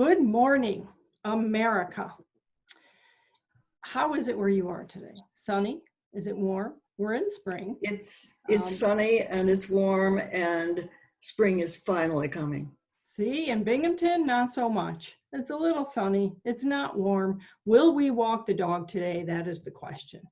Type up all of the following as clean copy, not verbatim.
Good morning, America. How is it where you are today? Sunny? Is it warm? We're in spring. It's sunny and it's warm and spring is finally coming. See, in Binghamton, not so much. It's a little sunny. It's not warm. Will we walk the dog today? That is the question.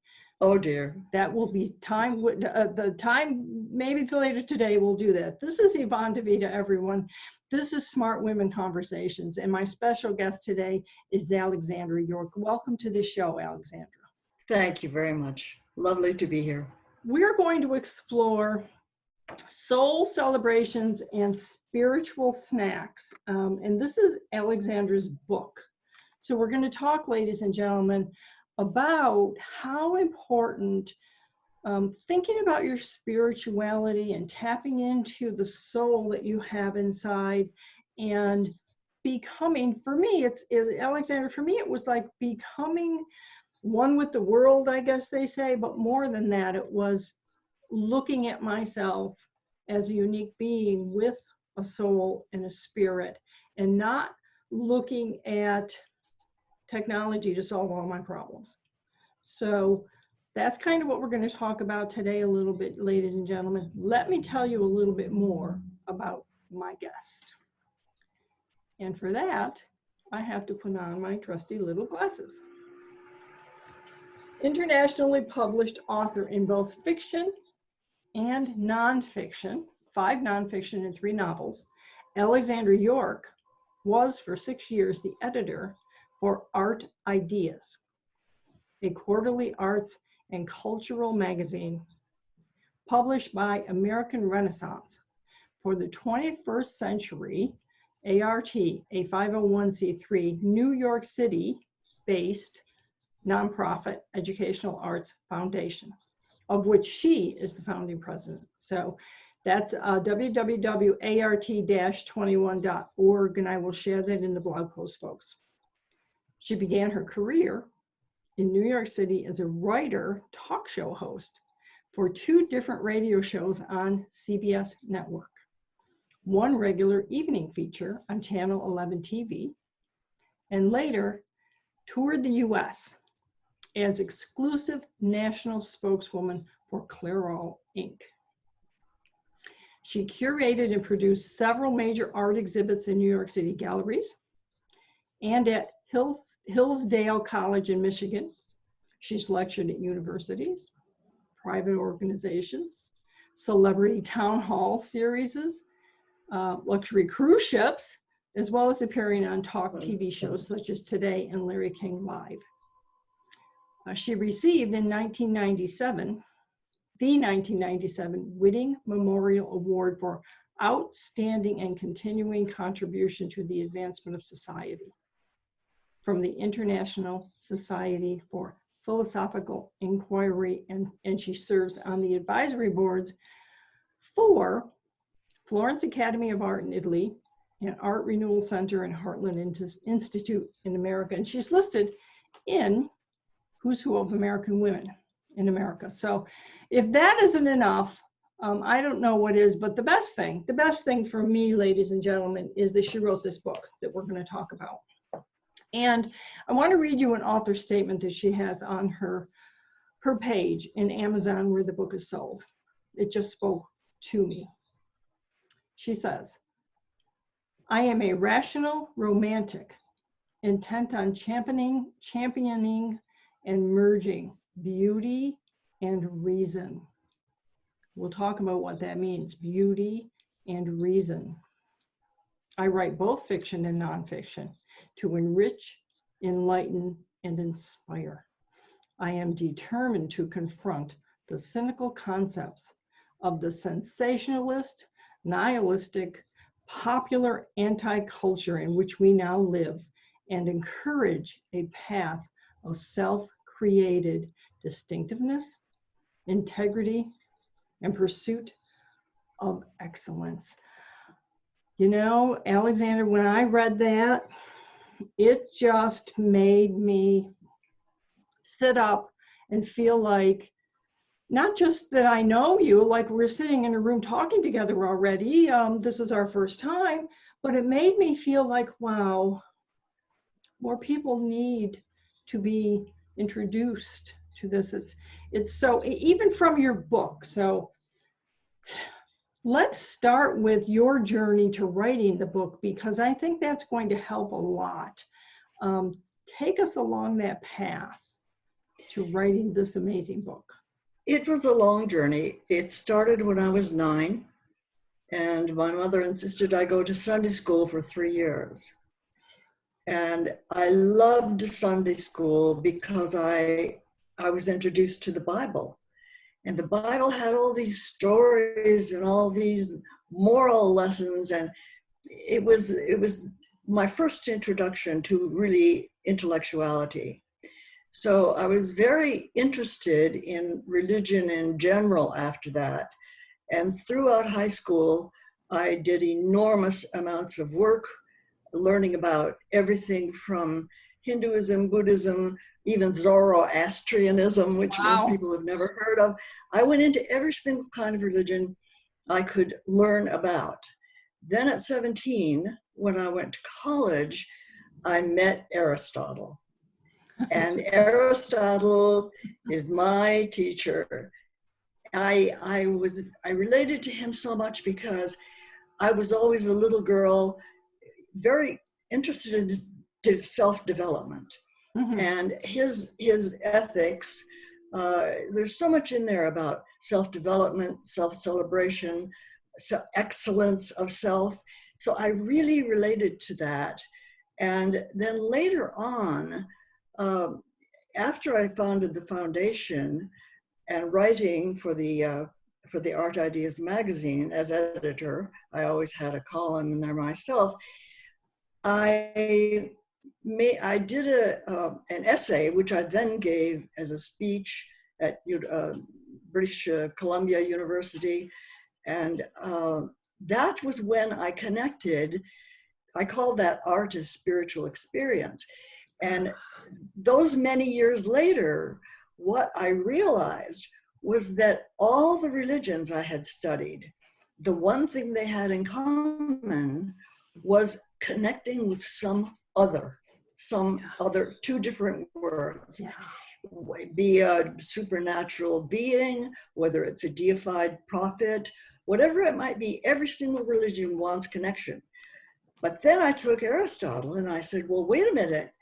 Oh dear. That will be time. The time, maybe later today, we'll do that. This is Yvonne DeVita, everyone. This is Smart Women Conversations, and my special guest today is Alexandra York. Welcome to the show, Alexandra. Thank you very much. Lovely to be here. We're going to explore soul celebrations and spiritual snacks, and this is Alexandra's book. So we're going to talk, ladies and gentlemen, about how important thinking about your spirituality and tapping into the soul that you have inside and becoming, for me, Alexandra, for me, it was like becoming one with the world, I guess they say, but more than that, it was looking at myself as a unique being with a soul and a spirit and not looking at technology to solve all my problems. So that's kind of what we're going to talk about today a little bit, ladies and gentlemen. Let me tell you a little bit more about my guest. And for that, I have to put on my trusty little glasses. Internationally published author in both fiction and nonfiction, 5 nonfiction and 3 novels, Alexandra York was for 6 years the editor for Art Ideas, a quarterly arts and cultural magazine published by American Renaissance. For the 21st Century, ART, a 501c3 New York City-based nonprofit educational arts foundation, of which she is the founding president. So that's www.art-21.org, and I will share that in the blog post, folks. She began her career in New York City as a writer, talk show host for 2 different radio shows on CBS Network, 1 regular evening feature on Channel 11 TV, and later toured the US as exclusive national spokeswoman for Clairol, Inc. She curated and produced several major art exhibits in New York City galleries and at Hillsdale College in Michigan. She's lectured at universities, private organizations, celebrity town hall series, luxury cruise ships, as well as appearing on talk TV shows such as Today and Larry King Live. She received in 1997 the 1997 Whitting Memorial Award for Outstanding and Continuing Contribution to the Advancement of Society from the International Society for Philosophical Inquiry, and she serves on the advisory boards for Florence Academy of Art in Italy and Art Renewal Center and Heartland Institute in America. And she's listed in Who's Who of American Women in America. So if that isn't enough, I don't know what is, but the best thing for me, ladies and gentlemen, is that she wrote this book that we're going to talk about. And I want to read you an author statement that she has on her page in Amazon where the book is sold. It just spoke to me. She says, "I am a rational romantic, intent on championing and merging beauty and reason." We'll talk about what that means, beauty and reason. "I write both fiction and nonfiction to enrich, enlighten, and inspire. I am determined to confront the cynical concepts of the sensationalist, nihilistic, popular anti-culture in which we now live and encourage a path of self-created distinctiveness, integrity, and pursuit of excellence." You know, Alexandra, when I read that, it just made me sit up and feel like, not just that I know you, like we're sitting in a room talking together already, this is our first time, but it made me feel like, wow, More people need to be introduced to this. It's so, even from your book. So let's start with your journey to writing the book, because I think that's going to help a lot. Take us along that path to writing this amazing book. It was a long journey. It started when I was 9, and my mother insisted I go to Sunday school for 3 years. And I loved Sunday school because I was introduced to the Bible. And the Bible had all these stories and all these moral lessons. And it was my first introduction to really intellectuality. So I was very interested in religion in general after that. And throughout high school, I did enormous amounts of work learning about everything from Hinduism, Buddhism, even Zoroastrianism, which most people have never heard of. I went into every single kind of religion I could learn about. Then at 17, when I went to college, I met Aristotle. And Aristotle is my teacher. I related to him so much because I was always a little girl, very interested in self-development. Mm-hmm. And his ethics, there's so much in there about self-development, self-celebration, excellence of self. So I really related to that. And then later on, after I founded the foundation and writing for the Art Ideas magazine as editor, I always had a column in there myself. I did an essay, which I then gave as a speech at British Columbia University. And that was when I connected. I call that art as spiritual experience. And those many years later, what I realized was that all the religions I had studied, the one thing they had in common was connecting with some other, two different words. Yeah. Be a supernatural being, whether it's a deified prophet, whatever it might be, every single religion wants connection. But then I took Aristotle and I said, well, wait a minute.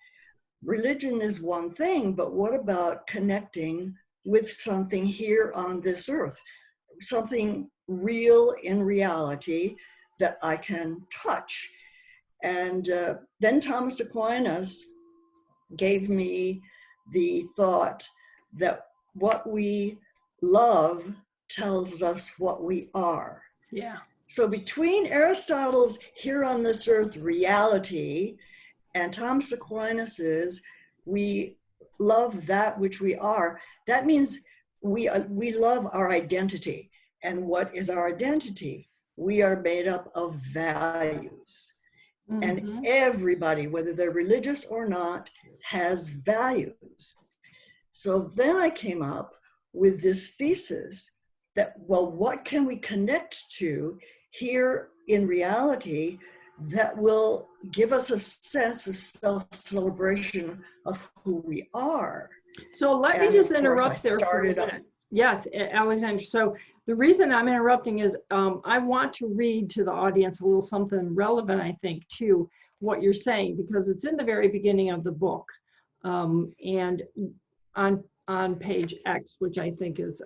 Religion is one thing, but what about connecting with something here on this earth, something real in reality that I can touch? And then Thomas Aquinas gave me the thought that what we love tells us what we are. Yeah. So between Aristotle's here on this earth reality and Thomas Aquinas's we love that which we are, that means we love our identity. And what is our identity? We are made up of values. Mm-hmm. And everybody, whether they're religious or not, has values. So then I came up with this thesis that, well, what can we connect to here in reality that will give us a sense of self-celebration of who we are? So let me just interrupt there for a minute. Yes, Alexandra. So the reason I'm interrupting is I want to read to the audience a little something relevant, I think, to what you're saying, because it's in the very beginning of the book. And on page X, which I think is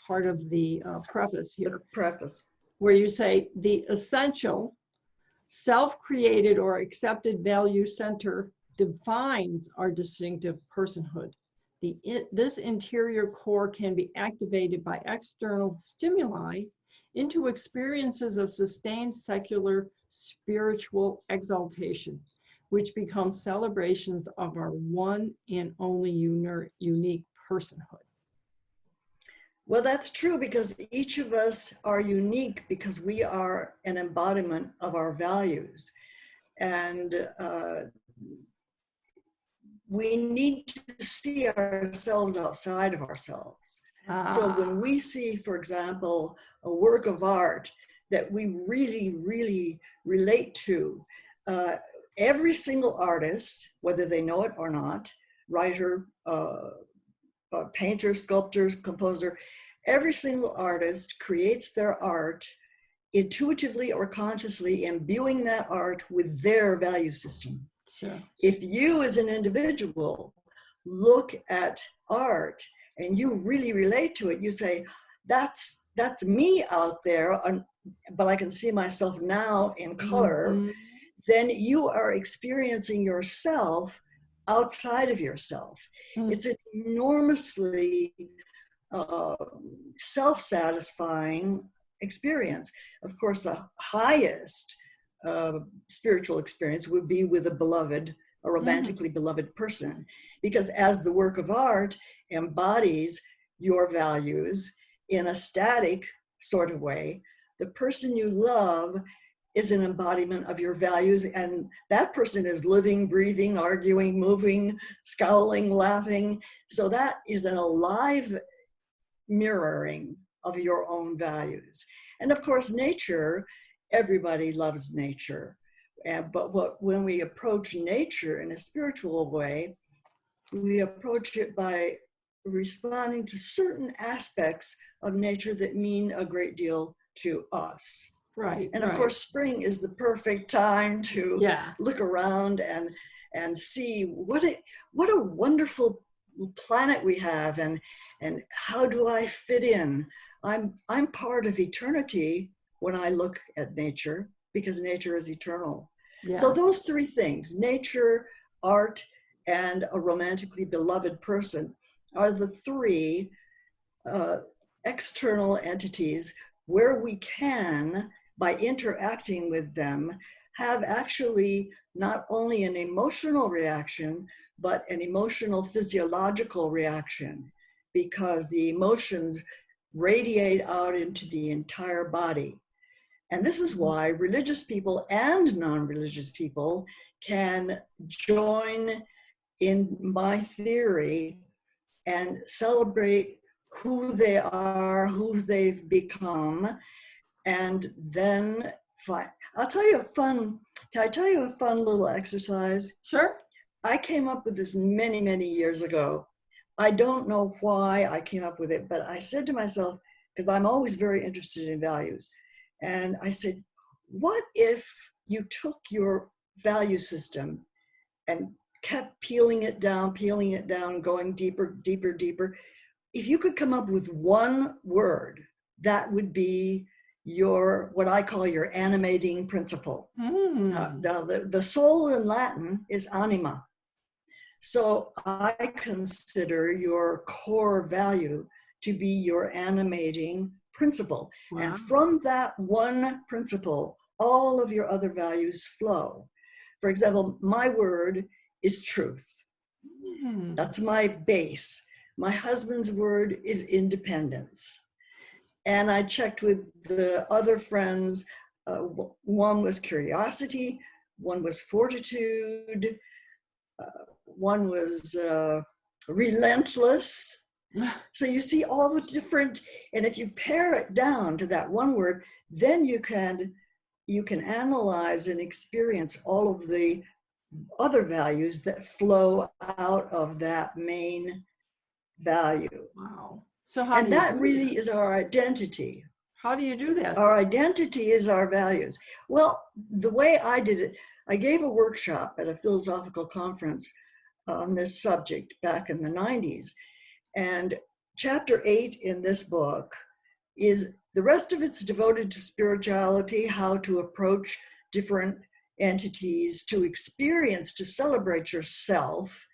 part of the preface here. The preface. Where you say, the essential self-created or accepted value center defines our distinctive personhood. This interior core can be activated by external stimuli into experiences of sustained secular spiritual exaltation, which becomes celebrations of our one and only unique personhood. Well, that's true, because each of us are unique because we are an embodiment of our values. And we need to see ourselves outside of ourselves. So when we see, for example, a work of art that we really, really relate to, every single artist, whether they know it or not, writer, painter, sculptor, composer, every single artist creates their art intuitively or consciously, imbuing that art with their value system. Sure. If you as an individual look at art and you really relate to it, you say, that's me out there, but I can see myself now in color, Mm-hmm. then you are experiencing yourself outside of yourself. It's an enormously self-satisfying experience. Of course, the highest spiritual experience would be with a beloved, a romantically beloved person, because as the work of art embodies your values in a static sort of way, the person you love is an embodiment of your values, and that person is living, breathing, arguing, moving, scowling, laughing. So that is an alive mirroring of your own values. And of course, nature, everybody loves nature. But when we approach nature in a spiritual way, we approach it by responding to certain aspects of nature that mean a great deal to us. Right. And of course, spring is the perfect time to look around and see what a wonderful planet we have, and how do I fit in? I'm part of eternity when I look at nature, because nature is eternal. Yeah. So those three things, nature, art, and a romantically beloved person, are the three external entities where we can, by interacting with them, have actually not only an emotional reaction, but an emotional physiological reaction, because the emotions radiate out into the entire body. And this is why religious people and non-religious people can join in my theory and celebrate who they are, who they've become, and then I'll tell you can I tell you a fun little exercise? Sure. I came up with this many, many years ago. I don't know why I came up with it, but I said to myself, because I'm always very interested in values, and I said, what if you took your value system and kept peeling it down, going deeper, deeper, deeper? If you could come up with one word, that would be what I call your animating principle. Now the soul in Latin is anima. So I consider your core value to be your animating principle. Wow. And from that one principle, all of your other values flow. For example, my word is truth. That's my base. My husband's word is independence. And I checked with the other friends. One was curiosity, one was fortitude, one was relentless. So you see all the different, and if you pare it down to that one word, then you can analyze and experience all of the other values that flow out of that main value. Wow. So and that really is our identity. How do you do that? Our identity is our values. Well, the way I did it, I gave a workshop at a philosophical conference on this subject back in the 90s. And chapter 8 in this book the rest of it's devoted to spirituality, how to approach different entities, to experience, to celebrate yourself.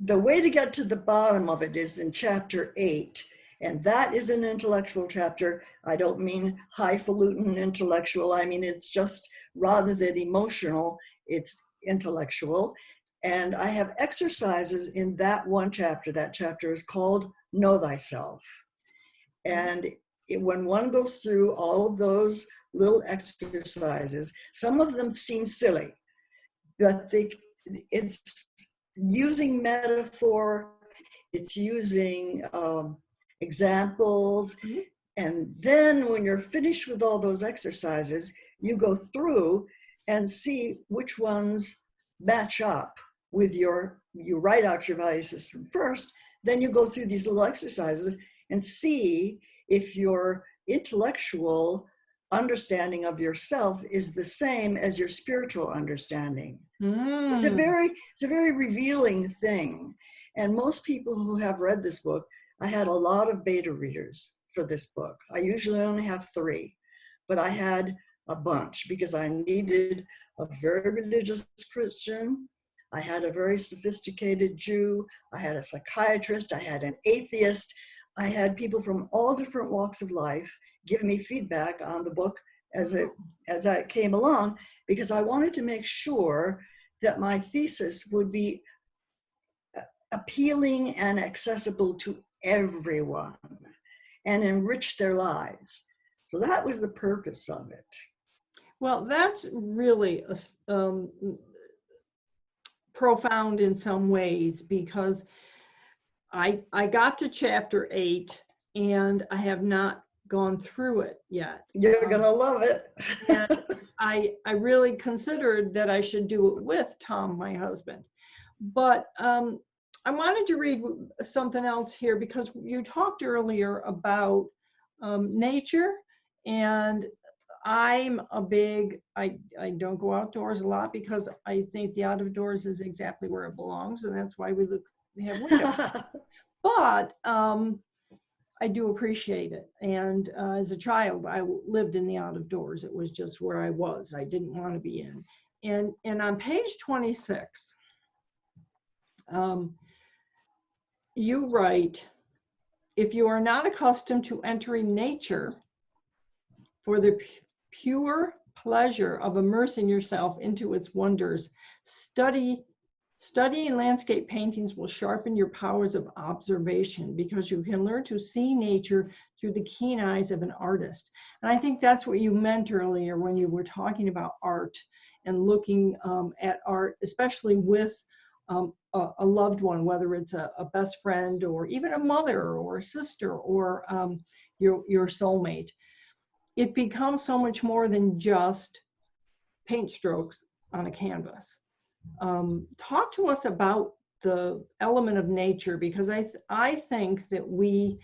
The way to get to the bottom of it is in chapter 8, and that is an intellectual chapter. I don't mean highfalutin intellectual. I mean, it's just, rather than emotional, it's intellectual. And I have exercises in that one chapter. That chapter is called Know Thyself. And when one goes through all of those little exercises, some of them seem silly, but it's using metaphor, it's using examples, And then when you're finished with all those exercises, you go through and see which ones match up with you write out your value system first, then you go through these little exercises and see if your intellectual understanding of yourself is the same as your spiritual understanding. It's a very revealing thing. And most people who have read this book, I had a lot of beta readers for this book. I usually only have 3, but I had a bunch because I needed a very religious Christian. I had a very sophisticated Jew. I had a psychiatrist. I had an atheist. I had people from all different walks of life give me feedback on the book as I came along, because I wanted to make sure that my thesis would be appealing and accessible to everyone and enrich their lives. So that was the purpose of it. Well, that's really profound in some ways, because I got to chapter 8 and I have not gone through it yet. You're gonna love it. And I really considered that I should do it with Tom, my husband. But I wanted to read something else here, because you talked earlier about nature, and I'm a big, I don't go outdoors a lot because I think the out of doors is exactly where it belongs, and that's why we have windows. But I do appreciate it. And as a child, I lived in the out of doors. It was just where I was. I didn't want to be in. And on page 26, you write, if you are not accustomed to entering nature for the pure pleasure of immersing yourself into its wonders, studying landscape paintings will sharpen your powers of observation, because you can learn to see nature through the keen eyes of an artist. And I think that's what you meant earlier when you were talking about art and looking at art, especially with a loved one, whether it's a best friend or even a mother or a sister or your soulmate. It becomes so much more than just paint strokes on a canvas. Talk to us about the element of nature, because I think that we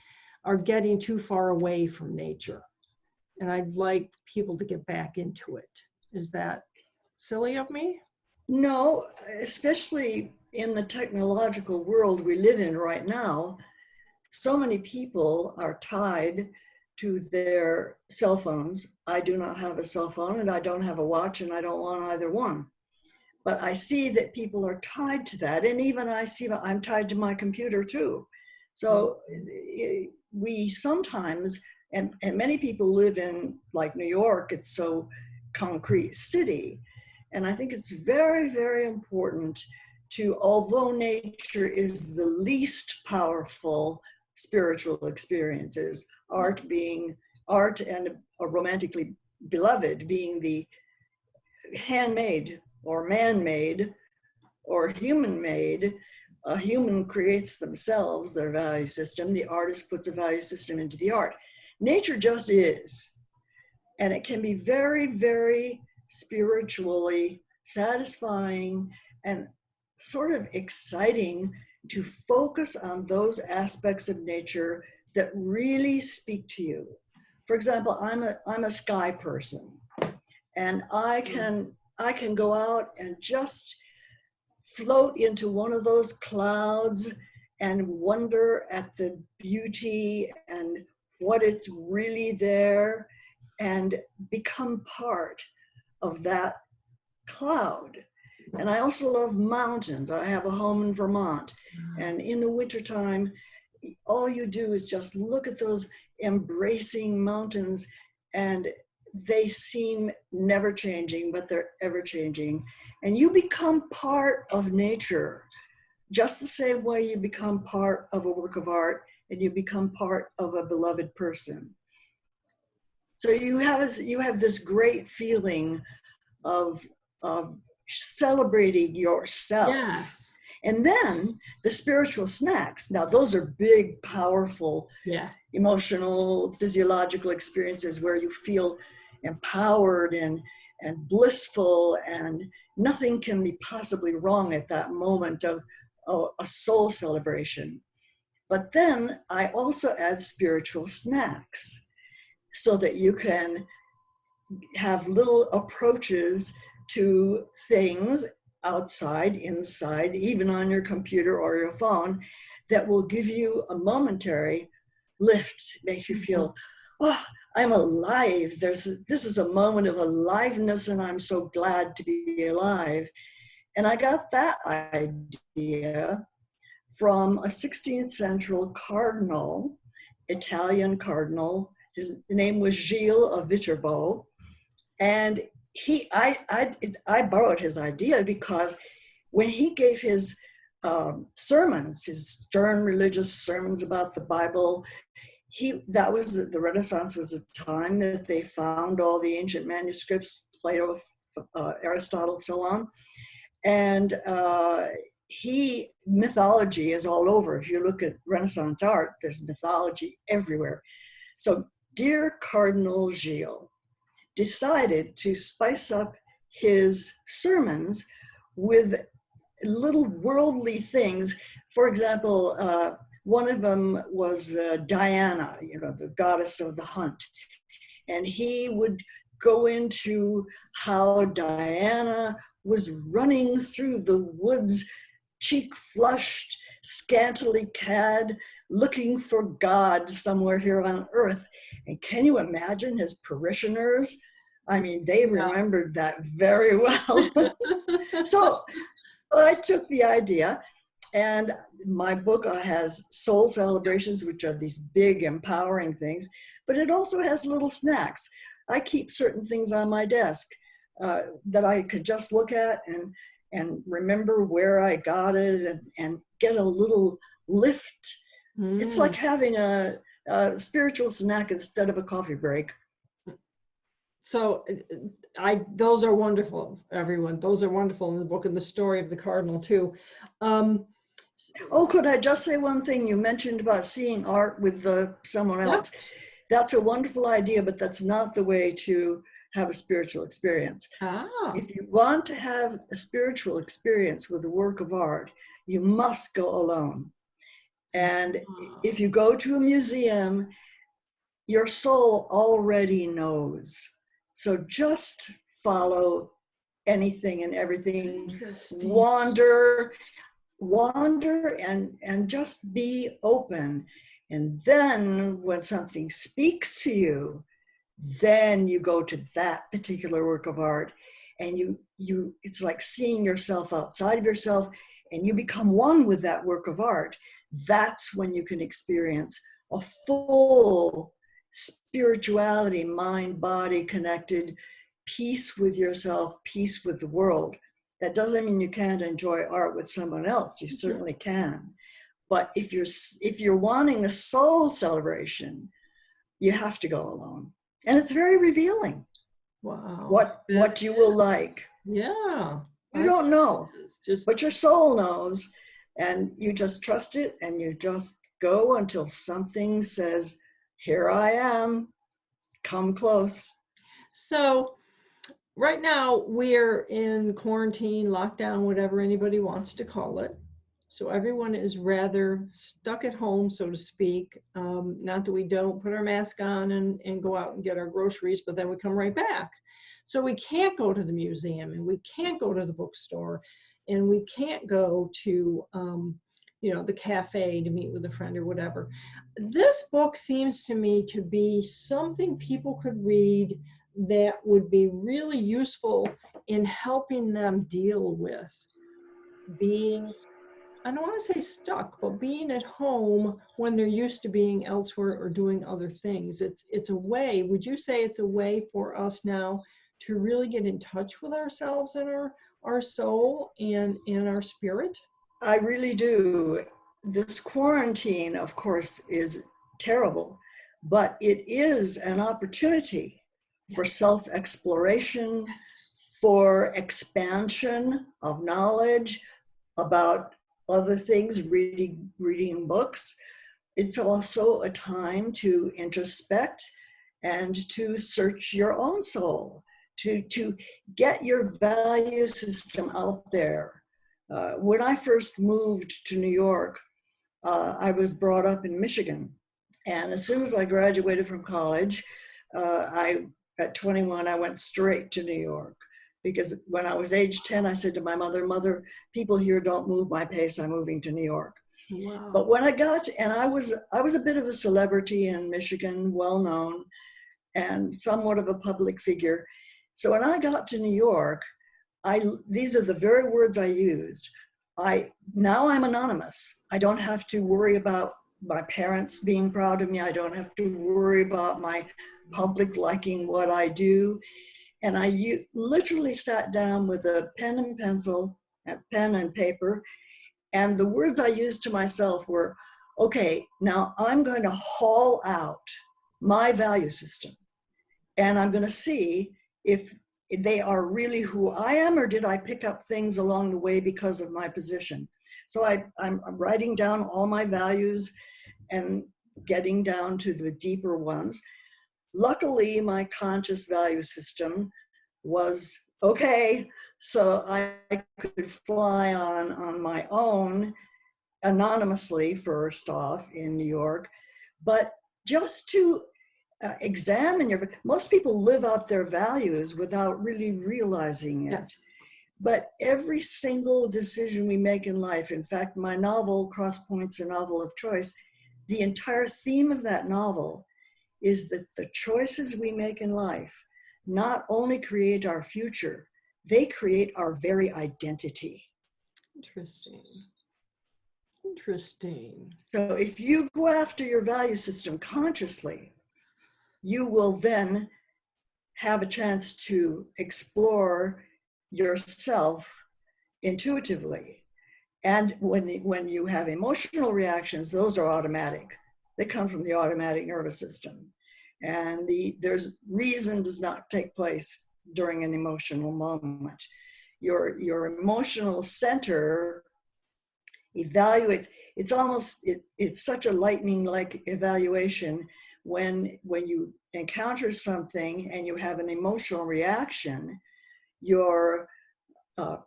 are getting too far away from nature, and I'd like people to get back into it. Is that silly of me? No, especially in the technological world we live in right now, so many people are tied to their cell phones. I do not have a cell phone, and I don't have a watch, and I don't want either one. But I see that people are tied to that. And even I see I'm tied to my computer too. So we sometimes, and many people live in, like New York, it's so concrete city. And I think it's very, very important to, although nature is the least powerful spiritual experiences, art and a romantically beloved being the handmade or man-made or human-made. A human creates themselves, their value system. The artist puts a value system into the art. Nature just is. And it can be very, very spiritually satisfying and sort of exciting to focus on those aspects of nature that really speak to you. For example, I'm a sky person, and I can go out and just float into one of those clouds and wonder at the beauty and what it's really there, and become part of that cloud. And I also love mountains. I have a home in Vermont, and in the wintertime, all you do is just look at those embracing mountains, and they seem never changing, but they're ever changing. And you become part of nature, just the same way you become part of a work of art and you become part of a beloved person. So you have this great feeling of celebrating yourself. Yes. And then the spiritual snacks. Now, those are big, powerful, Yeah. emotional, physiological experiences where you feel empowered and blissful, and nothing can be possibly wrong at that moment of a soul celebration. But then I also add spiritual snacks so that you can have little approaches to things outside, inside, even on your computer or your phone, that will give you a momentary lift, make you feel, oh, I'm alive. This is a moment of aliveness, and I'm so glad to be alive. And I got that idea from a 16th century cardinal, Italian cardinal. His name was Gilles of Viterbo. And I borrowed his idea because when he gave his sermons, his stern religious sermons about the Bible, the Renaissance was the time that they found all the ancient manuscripts, Plato, Aristotle, so on. And mythology is all over. If you look at Renaissance art, there's mythology everywhere. So dear Cardinal Gilles decided to spice up his sermons with little worldly things. For example, one of them was Diana, the goddess of the hunt. And he would go into how Diana was running through the woods, cheek flushed, scantily clad, looking for God somewhere here on earth. And can you imagine his parishioners? I mean, they remembered that very well. So I took the idea, and my book has soul celebrations, which are these big, empowering things, but it also has little snacks. I keep certain things on my desk that I could just look at and remember where I got it and get a little lift. It's like having a spiritual snack instead of a coffee break. So those are wonderful, everyone. Those are wonderful in the book, and the story of the cardinal too. Could I just say one thing? You mentioned about seeing art with someone else. Yeah. That's a wonderful idea, but that's not the way to have a spiritual experience. If you want to have a spiritual experience with a work of art, you must go alone. And if you go to a museum, your soul already knows. So just follow anything and everything. Wander and just be open. And then when something speaks to you, then you go to that particular work of art, and you it's like seeing yourself outside of yourself, and you become one with that work of art. That's when you can experience a full spirituality, mind, body connected, peace with yourself, peace with the world. That doesn't mean you can't enjoy art with someone else. You certainly can. But if you're wanting a soul celebration, you have to go alone. And it's very revealing. Wow. What you will like. Yeah. You don't know, but your soul knows, and you just trust it, and you just go until something says, here I am, come close. So right now we're in quarantine, lockdown, whatever anybody wants to call it. So everyone is rather stuck at home, so to speak. Not that we don't put our mask on and go out and get our groceries, but then we come right back. So we can't go to the museum, and we can't go to the bookstore, and we can't go to the cafe to meet with a friend or whatever. This book seems to me to be something people could read that would be really useful in helping them deal with being, I don't want to say stuck, but being at home when they're used to being elsewhere or doing other things. It's a way, would you say it's a way for us now to really get in touch with ourselves and our soul and our spirit? I really do. This quarantine, of course, is terrible, but it is an opportunity for self-exploration, for expansion of knowledge about other things, reading books. It's also a time to introspect and to search your own soul, to get your value system out there. When I first moved to New York, I was brought up in Michigan. And as soon as I graduated from college, at 21, I went straight to New York. Because when I was age 10, I said to my mother, "Mother, people here don't move my pace. I'm moving to New York." Wow. But when I got, and I was a bit of a celebrity in Michigan, well known, and somewhat of a public figure. So when I got to New York, these are the very words I used. Now I'm anonymous. I don't have to worry about my parents being proud of me. I don't have to worry about my public liking what I do. And I literally sat down with a pen and pencil, a pen and paper, and the words I used to myself were, okay, now I'm going to haul out my value system, and I'm going to see if they are really who I am, or did I pick up things along the way because of my position? So I'm writing down all my values and getting down to the deeper ones. Luckily, my conscious value system was okay, so I could fly on my own anonymously, first off, in New York, but just to examine most people live out their values without really realizing it. Yeah. But every single decision we make in life, in fact, my novel, Cross Point's a novel of choice, the entire theme of that novel is that the choices we make in life not only create our future, they create our very identity. Interesting. Interesting. So if you go after your value system consciously, you will then have a chance to explore yourself intuitively. And when you have emotional reactions, those are automatic. They come from the automatic nervous system. And reason does not take place during an emotional moment. Your emotional center evaluates. It's such a lightning-like evaluation when you encounter something and you have an emotional reaction. Your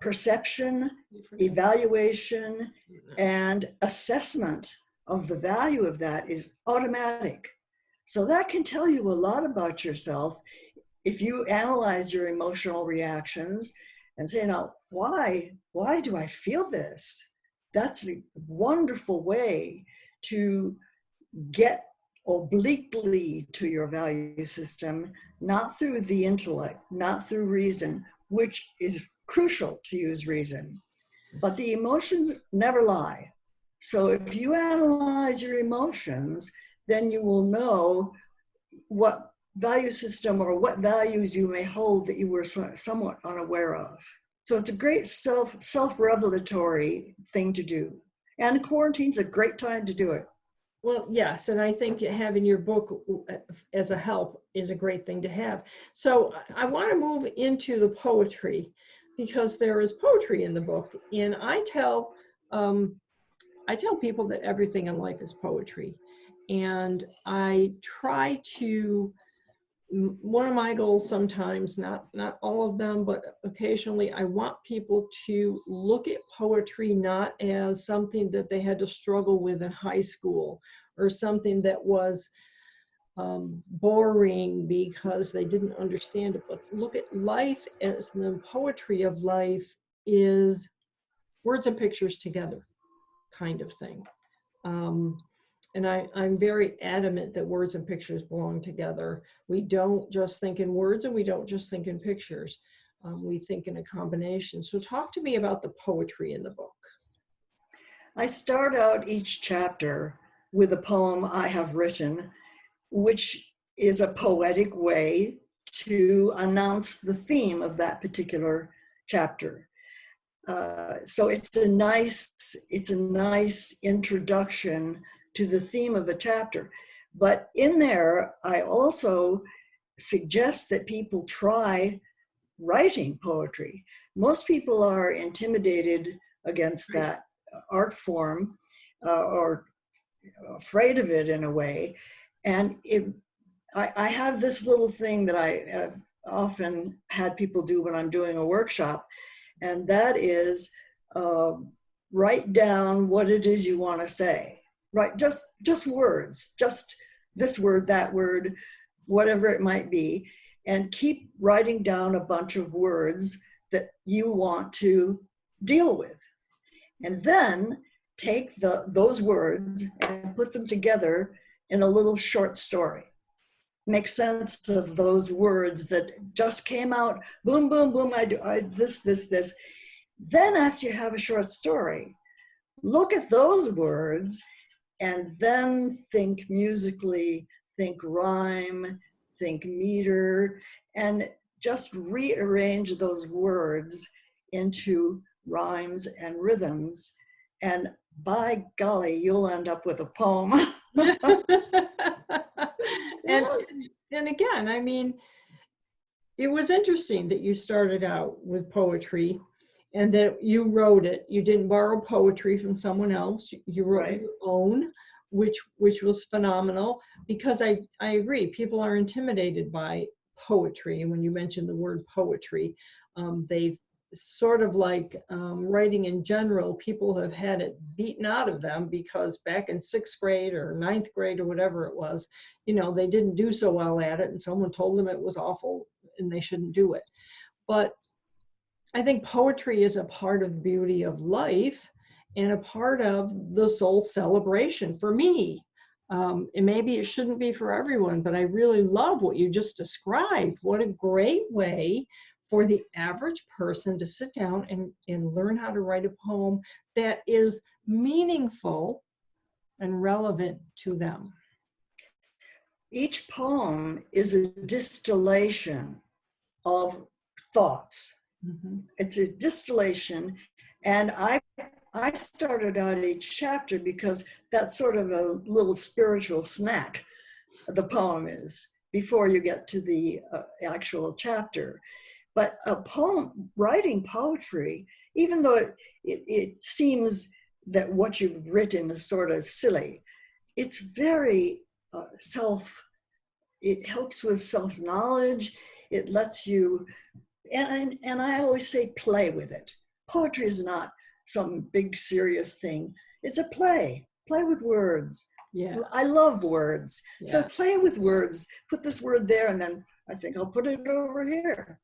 perception, evaluation, and assessment of the value of that is automatic. So that can tell you a lot about yourself if you analyze your emotional reactions and say, now, why do I feel this? That's a wonderful way to get obliquely to your value system, not through the intellect, not through reason, which is crucial to use reason. But the emotions never lie. So if you analyze your emotions, then you will know what value system or what values you may hold that you were somewhat unaware of. So it's a great self-revelatory thing to do. And quarantine's a great time to do it. Well, yes, and I think having your book as a help is a great thing to have. So I want to move into the poetry, because there is poetry in the book, and I tell people that everything in life is poetry, and I try to. One of my goals sometimes, not all of them, but occasionally, I want people to look at poetry not as something that they had to struggle with in high school, or something that was boring because they didn't understand it, but look at life as the poetry of life is words and pictures together kind of thing. And I'm very adamant that words and pictures belong together. We don't just think in words, and we don't just think in pictures. We think in a combination. So talk to me about the poetry in the book. I start out each chapter with a poem I have written, which is a poetic way to announce the theme of that particular chapter. So it's a nice introduction to the theme of a chapter. But in there, I also suggest that people try writing poetry. Most people are intimidated against that art form, or afraid of it in a way. And I have this little thing that I have often had people do when I'm doing a workshop, and that is write down what it is you want to say. Right, just words, just this word, that word, whatever it might be, and keep writing down a bunch of words that you want to deal with. And then take those words and put them together in a little short story. Make sense of those words that just came out, boom, boom, boom, I this. Then after you have a short story, look at those words and then think musically, think rhyme, think meter, and just rearrange those words into rhymes and rhythms. And by golly, you'll end up with a poem. and and again, I mean, it was interesting that you started out with poetry and that you wrote it. You didn't borrow poetry from someone else. You wrote Right. your own, which was phenomenal, because I agree, people are intimidated by poetry. And when you mentioned the word poetry, they've sort of like writing in general, people have had it beaten out of them because back in 6th grade or 9th grade or whatever it was, you know, they didn't do so well at it and someone told them it was awful and they shouldn't do it. But I think poetry is a part of the beauty of life and a part of the soul celebration for me. And maybe it shouldn't be for everyone, but I really love what you just described. What a great way for the average person to sit down and learn how to write a poem that is meaningful and relevant to them. Each poem is a distillation of thoughts. Mm-hmm. It's a distillation, and I started out each chapter because that's sort of a little spiritual snack. The poem is before you get to the actual chapter. But a poem, writing poetry, even though it seems that what you've written is sort of silly, it's very it helps with self-knowledge. It lets you, and I always say play with it. Poetry is not some big serious thing. It's a play with words. Yeah. I love words. Yeah. So play with words, put this word there, and then I think I'll put it over here.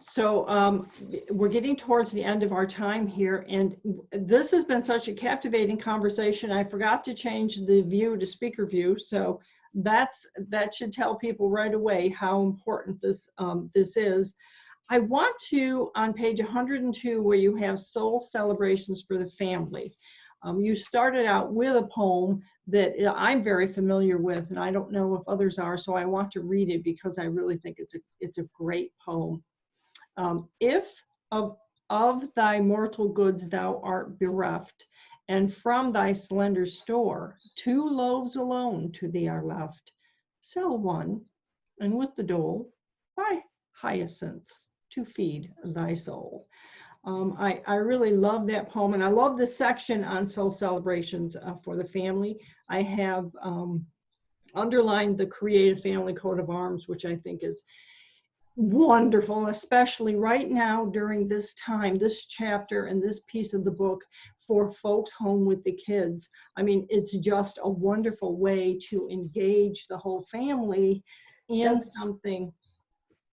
So we're getting towards the end of our time here, and this has been such a captivating conversation. I forgot to change the view to speaker view, so that should tell people right away how important this is. I want to, on page 102, where you have soul celebrations for the family, you started out with a poem that I'm very familiar with, and I don't know if others are, so I want to read it because I really think it's a great poem. If of thy mortal goods thou art bereft, and from thy slender store 2 loaves alone to thee are left, sell one, and with the dole buy hyacinths to feed thy soul. I really love that poem, and I love the section on soul celebrations for the family. I have underlined the Creative Family Coat of Arms, which I think is wonderful, especially right now during this time, this chapter and this piece of the book for folks home with the kids. I mean, it's just a wonderful way to engage the whole family in something.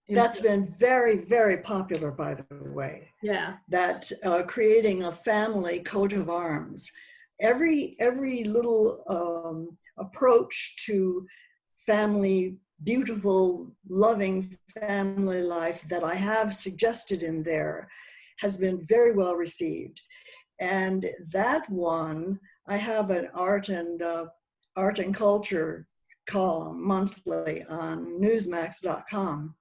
That's been very, very popular, by the way. Yeah. That creating a family coat of arms. Every little approach to family, beautiful, loving family life that I have suggested in there has been very well received. And that one, I have an art and culture column monthly on newsmax.com.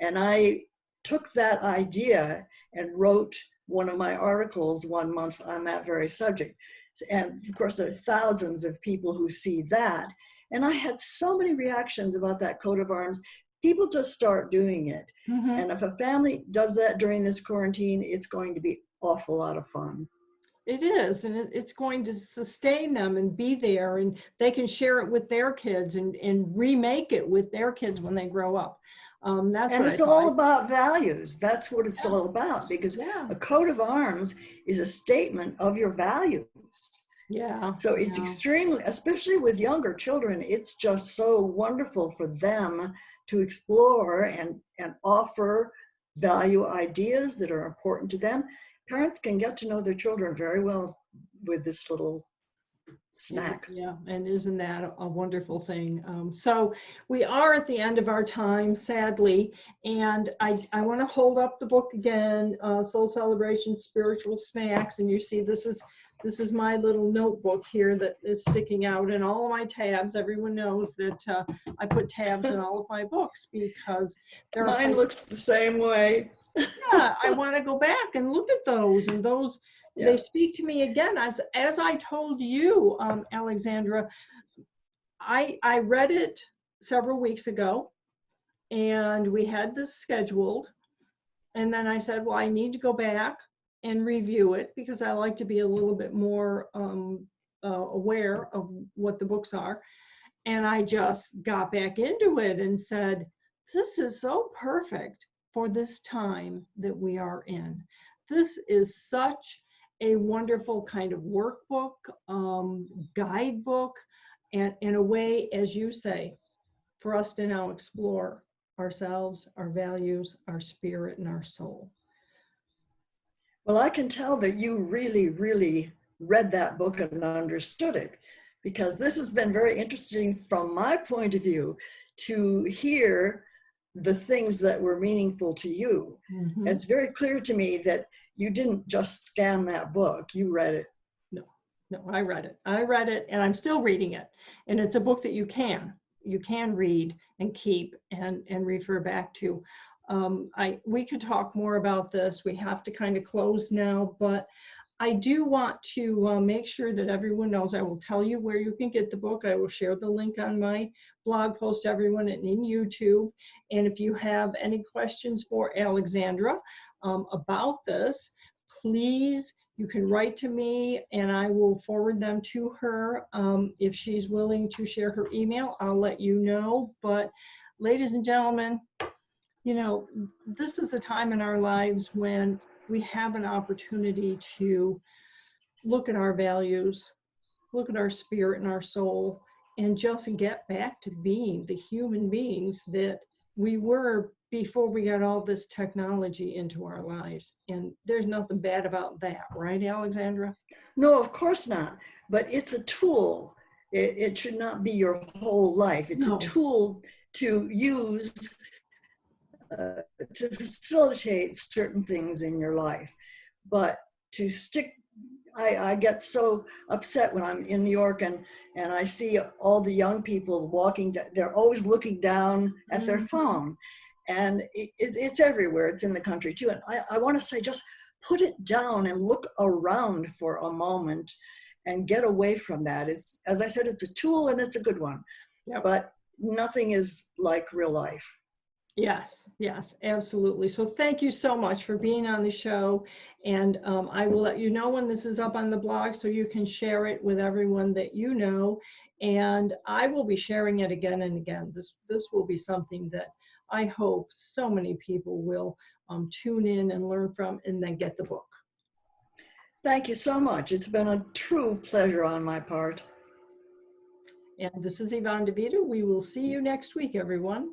And I took that idea and wrote one of my articles one month on that very subject. And of course, there are thousands of people who see that. And I had so many reactions about that coat of arms. People just start doing it. Mm-hmm. And if a family does that during this quarantine, it's going to be an awful lot of fun. It is, and it's going to sustain them and be there, and they can share it with their kids and remake it with their kids when they grow up. That's And what I it's all thought. about values. That's what it's Yes. all about, because Yeah. a coat of arms is a statement of your values. Yeah. So it's Yeah. extremely, especially with younger children, it's just so wonderful for them to explore and offer value ideas that are important to them. Parents can get to know their children very well with this little snack. Yeah, and isn't that a wonderful thing? So we are at the end of our time, sadly, and I want to hold up the book again, Soul Celebration, Spiritual Snacks, and you see this is my little notebook here that is sticking out, and all of my tabs. Everyone knows that I put tabs in all of my books because there are. Mine looks the same way. Yeah, I want to go back and look at those, and those they Yeah. speak to me again. As I told you, Alexandra, I read it several weeks ago, and we had this scheduled, and then I said, well, I need to go back and review it because I like to be a little bit more aware of what the books are. And I just got back into it and said, this is so perfect for this time that we are in. This is such a wonderful kind of workbook, guidebook, and in a way, as you say, for us to now explore ourselves, our values, our spirit, and our soul. Well, I can tell that you really, really read that book and understood it, because this has been very interesting from my point of view to hear the things that were meaningful to you. Mm-hmm. It's very clear to me that you didn't just scan that book, you read it. No, I read it. I read it, and I'm still reading it. And it's a book that you can read and keep and refer back to. We could talk more about this. We have to kind of close now, but I do want to make sure that everyone knows. I will tell you where you can get the book. I will share the link on my blog post, everyone, and in YouTube. And if you have any questions for Alexandra about this, please, you can write to me and I will forward them to her. If she's willing to share her email, I'll let you know. But ladies and gentlemen, you know, this is a time in our lives when we have an opportunity to look at our values, look at our spirit and our soul, and just get back to being the human beings that we were before we got all this technology into our lives. And there's nothing bad about that, right, Alexandra? No, of course not. But it's a tool. It should not be your whole life. It's No. a tool to use to facilitate certain things in your life. But to stick, I get so upset when I'm in New York and I see all the young people walking, they're always looking down at their phone. And it's everywhere. It's in the country too. And I want to say, just put it down and look around for a moment and get away from that. It's, as I said, it's a tool and it's a good one. Yep. But nothing is like real life. Yes, yes, absolutely. So thank you so much for being on the show. And I will let you know when this is up on the blog so you can share it with everyone that you know. And I will be sharing it again and again. This will be something that I hope so many people will tune in and learn from and then get the book. Thank you so much. It's been a true pleasure on my part. And this is Yvonne DeVita. We will see you next week, everyone.